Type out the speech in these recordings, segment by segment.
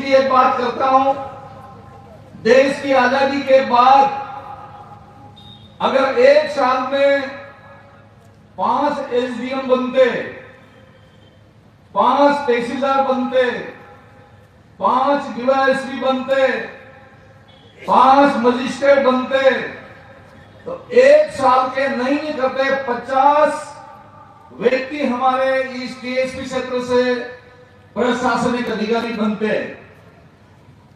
सीधी एक बात करता हूं, देश की आजादी के बाद अगर एक साल में 5 एसडीएम बनते, 5 तहसीलदार बनते, 5 डीवाईएसपी बनते, 5 मजिस्ट्रेट बनते, तो एक साल के नहीं करते 50 व्यक्ति हमारे इस टीएसपी क्षेत्र से प्रशासनिक अधिकारी बनते।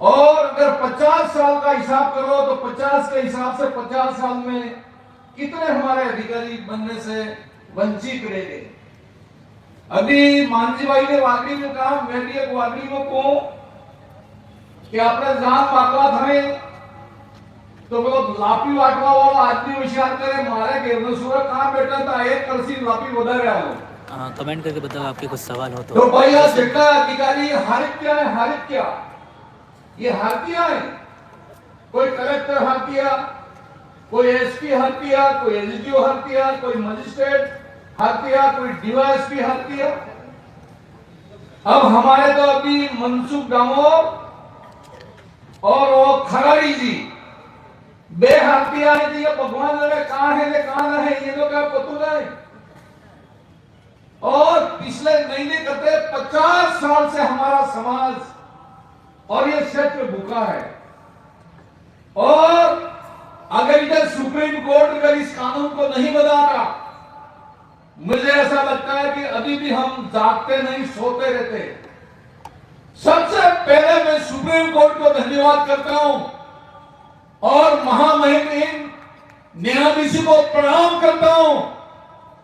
और अगर 50 साल का हिसाब करो तो 50 के हिसाब से 50 साल में कितने हमारे अधिकारी बनने से वंचित रह गए। अभी मानजी भाई ने वाकई में कहा, मैं भी एक वाकई में कहूं कि आपने जान बाकला था तो वो लापी वाटवा वाला आदमी विचार करे मारे घेरने सूर कहां बैठा था, एक करसी लापी बता रहा हूं। कमेंट करके बताओ आपके कुछ सवाल हो तो भाई आज जितना अधिकारी हारित क्या है, हारित क्या ये हारतिया है। कोई कलेक्टर हारतिया, कोई एसपी हारतिया, कोई एसडीओ हारतिया, कोई मजिस्ट्रेट हारतिया, कोई डीवाईएसपी हारतिया। अब हमारे तो अभी मनसुख डामोर और वो खराड़ी जी बे हारतिया है जी, भगवान लगे कहां है कहां है ये लोग क्या पता नहीं। और पिछले महीने करते 50 साल से हमारा समाज और ये क्षेत्र भूखा है। और अगर इधर सुप्रीम कोर्ट अगर इस कानून को नहीं बदला, मुझे ऐसा लगता है कि अभी भी हम जागते नहीं सोते रहते। सबसे पहले मैं सुप्रीम कोर्ट को धन्यवाद करता हूं और महामहिम न्यायाधीश को प्रणाम करता हूं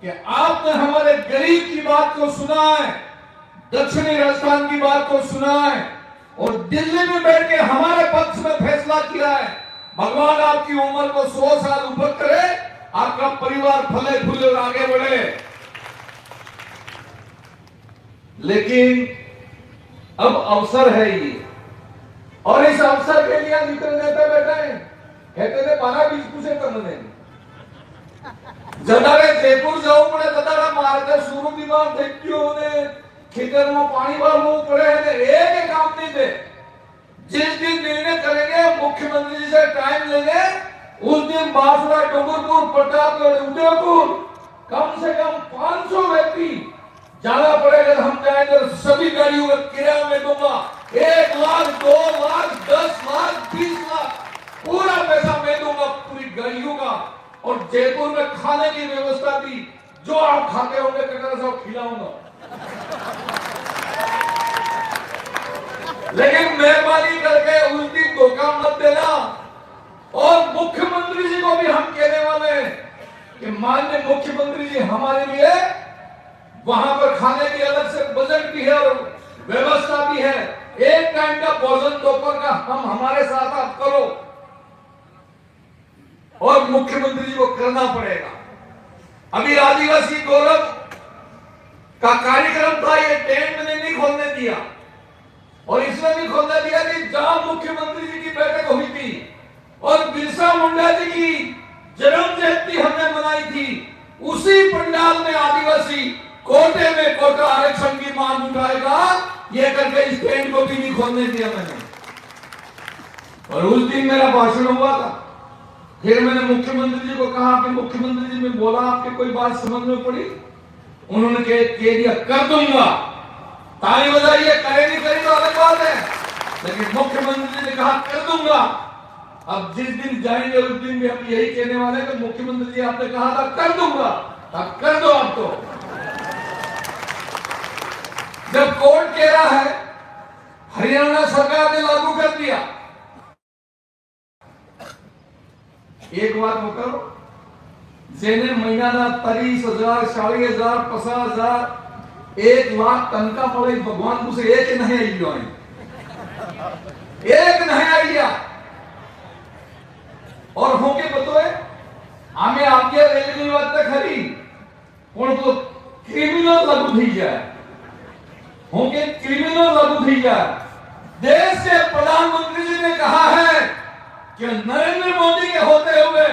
कि आपने हमारे गरीब की बात को सुना है, दक्षिणी राजस्थान की बात को सुना है और दिल्ली में बैठ के हमारे पक्ष में फैसला किया है। भगवान आपकी उम्र को 100 साल ऊपर करे, आपका परिवार फले फूले और आगे बढ़े। लेकिन अब अवसर है ये, और इस अवसर के लिए जितने नेता बैठे हैं कहते थे 12-20 पूछे करने जदारे जयपुर जाऊं पड़े जदारे मारे शुरू दिमाग देखियो ने खेतर में पानी भरना पड़े है, एक काम नहीं दे। जिस दिन निर्णय करेंगे मुख्यमंत्री जी से टाइम लेंगे उस दिन बांसुरा, डूंगरपुर, प्रतापगढ़, उदयपुर कम से कम 500 व्यक्ति जाना पड़ेगा। हम जाएंगे सभी गाड़ियों का किराया में दूंगा, 1 लाख, 2 लाख, 10 लाख, 20 लाख पूरा पैसा मैं दूंगा पूरी गाड़ियों का। और जयपुर में खाने की व्यवस्था भी जो आप खाते होंगे कटरा साहब खिलाऊंगा। लेकिन मेहरबानी करके उस दिन धोखा मत देना। और मुख्यमंत्री जी को भी हम कहने वाले हैं कि माननीय मुख्यमंत्री जी हमारे लिए वहां पर खाने की अलग से बजट भी है और व्यवस्था भी है। एक टाइम का भोजन दोपहर का हम हमारे साथ आप करो और मुख्यमंत्री जी को करना पड़ेगा। अभी आदिवासी गौरव का कार्यक्रम था, ये टेंट मैंने नहीं खोलने दिया और इसमें भी खोलने दिया कि जहां मुख्यमंत्री जी की बैठक हुई थी और बिरसा मुंडा जी की जन्म जयंती हमने मनाई थी, उसी पंडाल में आदिवासी कोटे में कोटा आरक्षण की मांग उठाएगा, ये करके इस टेंट को भी नहीं खोलने दिया मैंने। और उस दिन मेरा भाषण हुआ था, फिर मैंने मुख्यमंत्री जी को कहा कि मुख्यमंत्री जी मैं बोला आपके कोई बात समझ में पड़ी? उन्होंने कह दिया कर दूंगा। ताली बजाइए, करे नहीं करे तो अलग बात है, लेकिन मुख्यमंत्री जी ने कहा कर दूंगा। अब जिस दिन जाएंगे उस दिन भी हम यही कहने वाले हैं कि मुख्यमंत्री जी आपने कहा था कर दूंगा, अब कर दो। आप तो जब कोर्ट कह रहा है हरियाणा सरकार ने लागू कर दिया, एक बात बताओ, जेने महीना 30,000, 40,000, 50,000, 1 लाख तनखा पड़े भगवान को से एक नहीं आई जो एक नहीं आइडिया। और होके बताए आमे आपके रेलवे बात तक खरी पण तो क्रिमिनल लागू थी जाए, होके क्रिमिनल लागू थी जाए। देश के प्रधानमंत्री जी ने कहा है कि नरेंद्र मोदी के होते हुए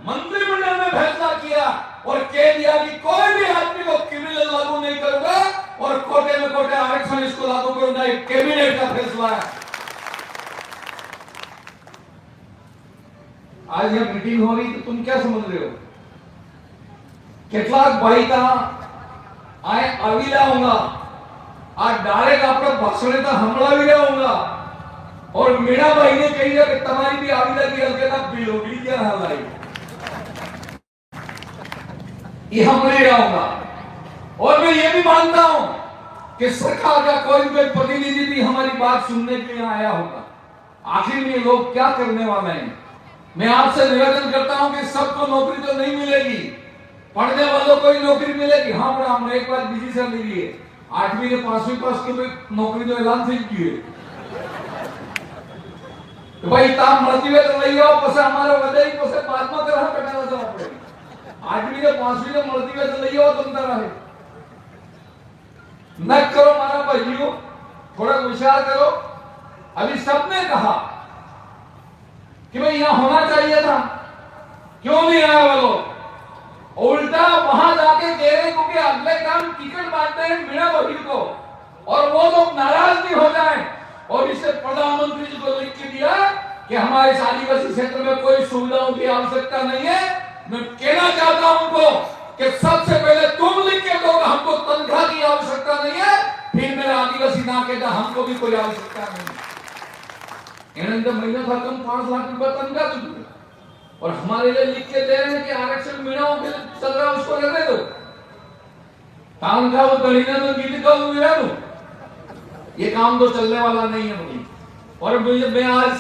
मंत्रिमंडल ने फैसला किया और कह दिया कि कोई भी आदमी को क्रिमिनल लागू नहीं करूंगा और कोटे में कोटे आरक्षण इसको लागू करूंगा। कैबिनेट का फैसला है। आज यहाँ मीटिंग हो रही तो तुम क्या समझ रहे हो? કેટલાક ભાઈ તા આય આવી લાऊंगा आ डायरेक्ट आपका भाषण तो हमलावी लाऊंगा और मीणा भाई ने कही है कि तुम्हारी भी आवी लगी हल्के ना बिलोगी क्या हाल आई ये हम ले आऊंगा। और मैं ये भी मानता हूं कि सरकार का कोई भी प्रतिनिधि भी हमारी बात सुनने के लिए आया होगा। आखिर में लोग क्या करने वाले हैं? मैं आपसे निवेदन करता हूं कि सबको नौकरी तो नहीं मिलेगी, पढ़ने वालों को ही नौकरी मिलेगी। हाँ बड़ा हमने एक बार बिजी से मिली है 8वीं ने 5वीं पास की नौकरी तो ऐलान થઈ ગયું તો ભાઈ તામ મળતી હોય તો લઈ આવો, પછી અમારે વધારી પછી બાદમાં કરવા કટાવા જવા પડે। 8वीं ને 5वीं ને મળતી હોય તો લઈ આવો તમતા રહે न करो मारा भाइयों, थोड़ा विचार करो। अभी सबने कहा कि भाई यहां होना चाहिए था, क्यों नहीं आया वो लोग? उल्टा वहां जाके कह रहे को कि अगले काम टिकट बांटते हैं मीणा भाई को, और वो लोग नाराज भी हो जाएं। और इसे प्रधानमंत्री जी को लिख के दिया कि हमारे इस आदिवासी क्षेत्र में कोई सुविधाओं की आवश्यकता नहीं है। मैं कहना चाहता हूं उनको कि सबसे पहले तुम लिख के दो, हमको तनख्वाह की आवश्यकता नहीं है, फिर मेरा आदिवासी ना कहता हमको भी कोई आवश्यकता नहीं है। तो महीना था तुम 5 लाख रुपए तनख्वाह चुके और हमारे लिए लिख के दे रहे हैं कि आरक्षण मीणाओं के लिए चल रहा है उसको रहने दो, तनख्वाह वो गणिना तो गीत का मिला दो। ये काम तो चलने वाला नहीं है मुझे। और मैं आज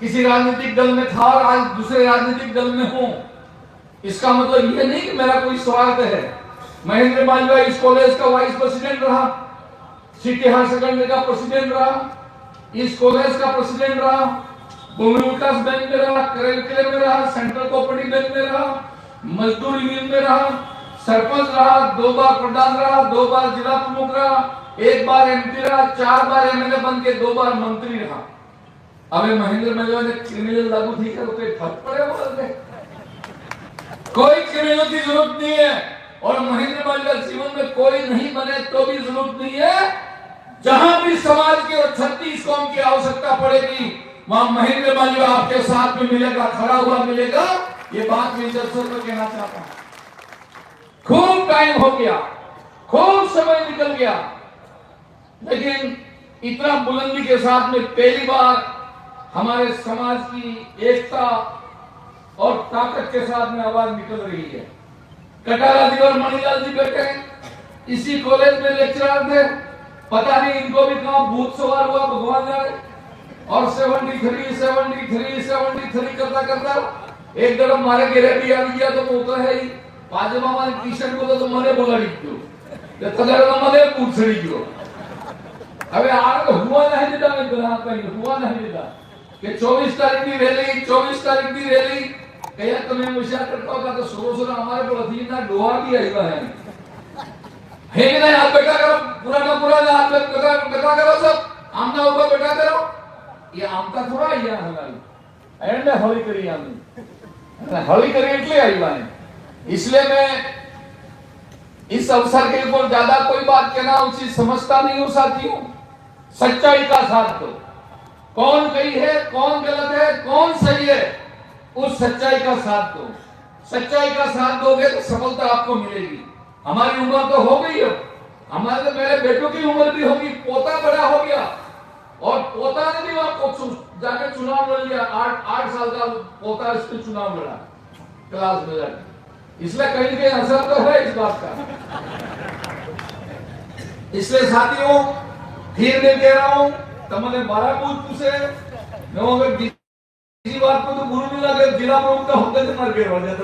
किसी राजनीतिक दल में था और आज दूसरे राजनीतिक दल में हूं, इसका मतलब ये नहीं कि मेरा कोई स्वार्थ है। महेंद्र मालवीय इस कॉलेज का वाइस प्रेसिडेंट रहा, सिटी हायर सेकेंडरी का प्रेसिडेंट रहा, इस कॉलेज का प्रेसिडेंट रहा, भूमि विकास बैंक में रहा, करेल में रहा, सेंट्रल कोऑपरेटिव बैंक में रहा, मजदूर यूनियन में रहा, सरपंच रहा, 2 बार प्रधान रहा, 2 बार जिला प्रमुख रहा, 1 बार एमपी रहा, 4 बार एमएलए बन के 2 बार मंत्री रहा। अबे महेंद्र मालवीय ने क्रिमिनल लागू थी क्या? तो कोई फर्क पड़े बोलते? कोई क्रिमिनल की जरूरत नहीं है। और महेंद्र मालवीय जीवन में कोई नहीं बने तो भी जरूरत नहीं है। जहां भी समाज के 36 कौम की आवश्यकता पड़ेगी वहां महेंद्र मालवीय आपके साथ में मिलेगा, खड़ा हुआ मिलेगा। ये बात मैं दर्शकों को कहना चाहता हूं। खूब टाइम हो गया, खूब समय निकल गया, लेकिन इतना बुलंदी के साथ में पहली बार हमारे समाज की एकता और ताकत के साथ में आवाज निकल रही है। कटारा जी और मणिलाल जी बैठे इसी कॉलेज में लेक्चरर थे, पता नहीं इनको भी कहां भूत सवार हुआ भगवान जाने। और 73 करता करता एक तरफ मारे घेरे भी आ गया तो मौका है ही पाजमा में टी-शर्ट बोला तो मने बोलाड़ी गयो, ये तगड़ा तो मने पूछड़ी गयो। अबे आग हुआ नहीं देता, मैं बना कहीं हुआ नहीं देता कि 24 तारीख की रैली, 24 तारीख की रैली कया तुम्हें विचार करता होगा तो सोरो हमारे को अधीन ना डोहा भी आएगा है कि नहीं? हाथ बैठा करो, पुराना हाथ बैठा करो, सब आमना ऊपर बैठा करो। ये आमता थोड़ा आया हमारी एंड होली करी हमने होली करी એટલે આવ્યા है। इसलिए मैं इस अवसर के ऊपर ज्यादा कोई बात कहना उचित समझता नहीं हूं साथियों। सच्चाई का साथ दो, कौन सही है कौन गलत है कौन सही है, उस सच्चाई का साथ दो। सच्चाई का साथ दोगे तो सफलता आपको मिलेगी। हमारी उम्र तो हो गई है, हमारे मेरे बेटों की उम्र भी होगी, पोता बड़ा हो गया और पोता ने भी वहां जाके चुनाव लड़ लिया। 8 साल का पोता इसने चुनाव लड़ा क्लास में जाके, इसलिए कहीं कहीं असर तो है इस बात का। इसलिए साथियों फिर मैं कह रहा हूं, तुमने 12 पूछे मैं इसी बात को तो गुरु मिला के जिला प्रमुख का होते थे मर गए हो जाते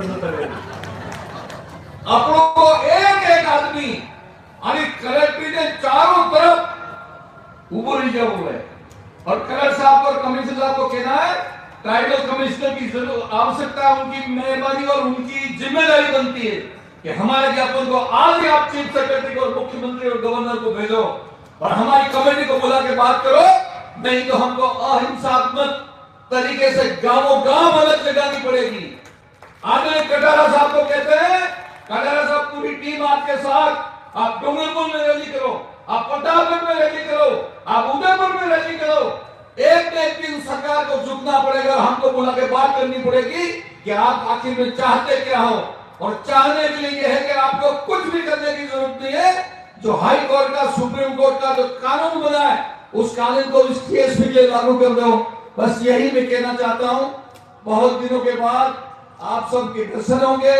अपनों को एक आदमी आणि कलेक्टर के चारों तरफ उबरी जा हुआ है। और कलेक्टर साहब और कमिश्नर साहब को कहना है ट्राइबल कमिश्नर की जरूर आवश्यकता, उनकी मेहरबानी और उनकी जिम्मेदारी बनती है कि हमारे ज्ञापन को आज ही आप चीफ सेक्रेटरी को और मुख्यमंत्री और गवर्नर को भेजो और हमारी कमेटी को बुला के बात करो, नहीं तो हमको अहिंसात्मक तरीके से गांवों गांव अलग लगानी पड़ेगी। आदरणीय कटारा साहब को कहते हैं, कटारा साहब पूरी टीम आपके साथ, आप डूंगरपुर में रैली करो, आप प्रतापगढ़ में रैली करो, आप उदयपुर में रैली करो, एक दिन सरकार को झुकना पड़ेगा, हमको बुला के बात करनी पड़ेगी कि आप आखिर में चाहते क्या हो। और चाहने के लिए यह है कि आपको कुछ भी करने की जरूरत नहीं है। जो हाई कोर्ट का, सुप्रीम कोर्ट का जो कानून बना है, उस कानून को इस केस में लिए लागू कर दो। बस यही मैं कहना चाहता हूं। बहुत दिनों के बाद आप सब के दर्शन होंगे।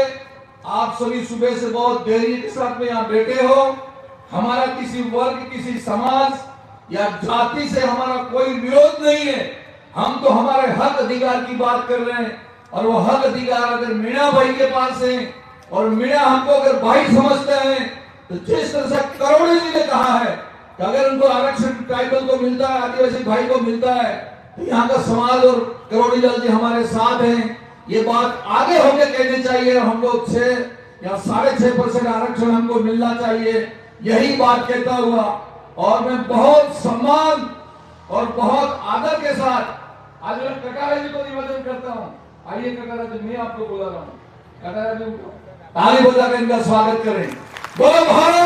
आप सभी सुबह से बहुत देरी के साथ में यहाँ बैठे हो। हमारा किसी वर्ग, किसी समाज या जाति से हमारा कोई विरोध नहीं है। हम तो हमारे हक अधिकार की बात कर रहे हैं। और वो हक अधिकार अगर मीणा भाई के पास है और मीणा हमको अगर भाई समझते हैं, तो जिस तरह से करोड़े जी ने कहा है कि अगर उनको आरक्षण ट्राइबल को मिलता है, आदिवासी भाई को मिलता है, तो यहाँ का समाज और करोड़ी लाल जी हमारे साथ हैं। ये बात आगे होके कहनी चाहिए। हम लोग 6 या 6.5% आरक्षण हमको मिलना चाहिए, यही बात कहता हुआ। और मैं बहुत सम्मान और बहुत आदर के साथ आज मैं कटारा जी को निवेदन करता हूँ। आइए कटारा जी, मैं आपको बुला रहा हूँ। कटारा जी ताली बजा कर इनका स्वागत करें। बोलो भारत